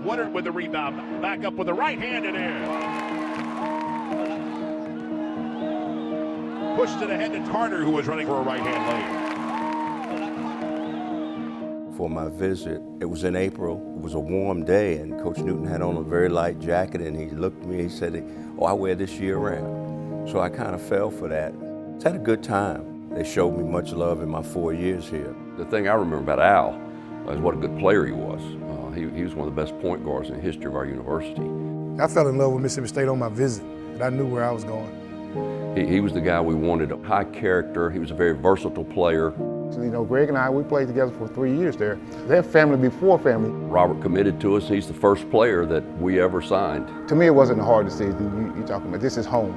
Woodard with the rebound. Back up with the right hand in air. Pushed it ahead to Carter, who was running for a right-hand lane. For my visit, it was in April. It was a warm day, and Coach Newton had on a very light jacket, and he looked at me and he said, "Oh, I wear this year-round." So I kind of fell for that. It's had a good time. They showed me much love in my 4 years here. The thing I remember about Al is what a good player he was. He was one of the best point guards in the history of our university. I fell in love with Mississippi State on my visit, and I knew where I was going. He was the guy we wanted, a high character. He was a very versatile player. You know, Greg and I, we played together for 3 years there. They had family before family. Robert committed to us. He's the first player that we ever signed. To me, it wasn't a hard decision. You're talking about this is home.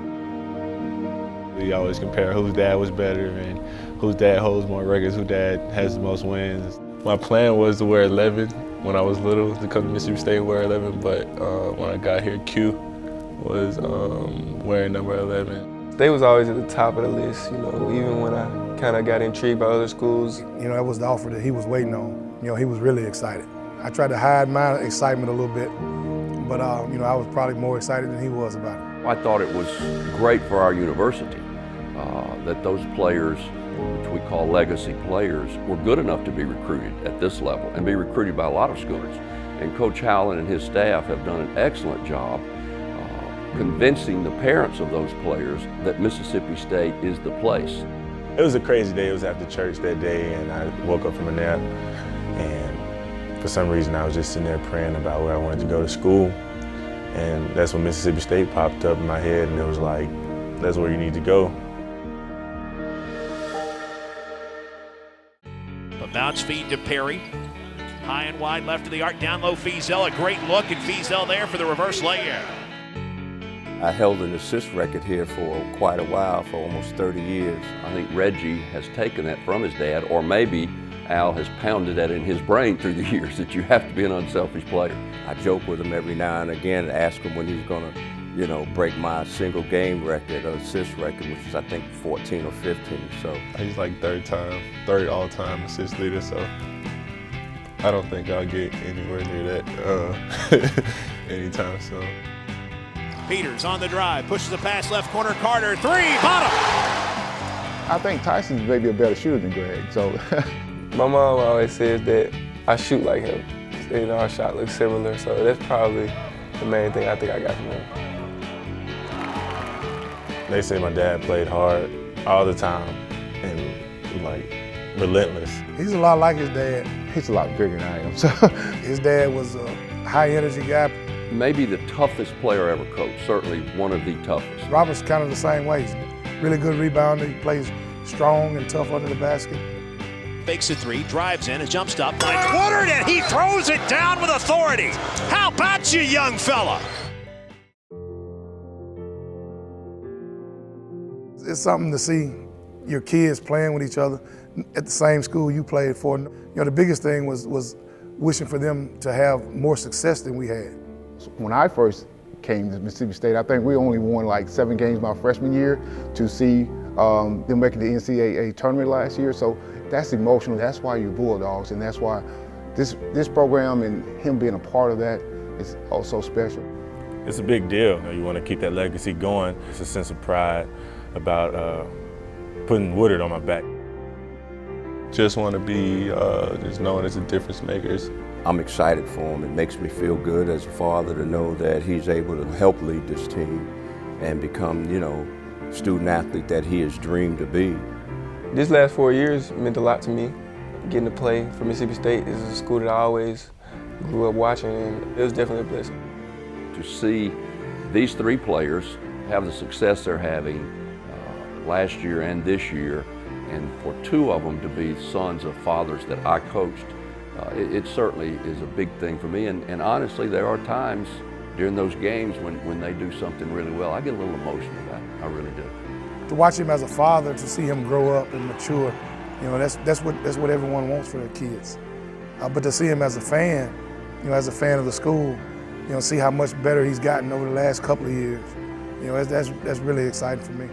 We always compare whose dad was better and whose dad holds more records, whose dad has the most wins. My plan was to wear 11 when I was little, to come to Mississippi State and wear 11, but when I got here, Q was wearing number 11. They was always at the top of the list, you know, even when I kind of got intrigued by other schools. You know, that was the offer that he was waiting on. You know, he was really excited. I tried to hide my excitement a little bit, but you know, I was probably more excited than he was about it. I thought it was great for our university that those players, which we call legacy players, were good enough to be recruited at this level and be recruited by a lot of schools. And Coach Howland and his staff have done an excellent job convincing the parents of those players that Mississippi State is the place. It was a crazy day. It was after church that day, and I woke up from a nap, and for some reason I was just sitting there praying about where I wanted to go to school. And that's when Mississippi State popped up in my head, and it was like, that's where you need to go. A bounce feed to Perry. High and wide left of the arc, down low Feazell. A great look, and Feazell there for the reverse layup. I held an assist record here for quite a while, for almost 30 years. I think Reggie has taken that from his dad, or maybe Al has pounded that in his brain through the years, that you have to be an unselfish player. I joke with him every now and again, ask him when he's gonna, you know, break my single game record, or assist record, which is I think 14 or 15, so. He's like third all-time assist leader, so I don't think I'll get anywhere near that anytime soon. Peters on the drive, pushes the pass left corner, Carter, three, bottom! I think Tyson's maybe a better shooter than Greg, so. My mom always says that I shoot like him. You know, our shot looks similar, so that's probably the main thing I think I got from him. They say my dad played hard all the time and like relentless. He's a lot like his dad. He's a lot bigger than I am, so. His dad was a high energy guy. Maybe the toughest player ever coached, certainly one of the toughest. Robert's kind of the same way. He's really good rebounder. He plays strong and tough under the basket. Fakes a three, drives in, a jump stop, finds Woodard, and he throws it down with authority. How about you, young fella? It's something to see your kids playing with each other at the same school you played for. You know, the biggest thing was wishing for them to have more success than we had. When I first came to Mississippi State, I think we only won like 7 games my freshman year. To see them making the NCAA tournament last year, so that's emotional. That's why you're Bulldogs, and that's why this program and him being a part of that is also special. It's a big deal. You want to keep that legacy going. It's a sense of pride about putting Woodard on my back. Just want to be just knowing it's a difference makers. I'm excited for him. It makes me feel good as a father to know that he's able to help lead this team and become, you know, student athlete that he has dreamed to be. This last 4 years meant a lot to me. Getting to play for Mississippi State is a school that I always grew up watching, and it was definitely a blessing. To see these 3 players have the success they're having last year and this year, and for 2 of them to be sons of fathers that I coached, it certainly is a big thing for me. And honestly, there are times during those games when they do something really well, I get a little emotional about it. I really do. To watch him as a father, to see him grow up and mature, you know, that's what everyone wants for their kids. But to see him as a fan, you know, as a fan of the school, you know, see how much better he's gotten over the last couple of years, you know, that's really exciting for me.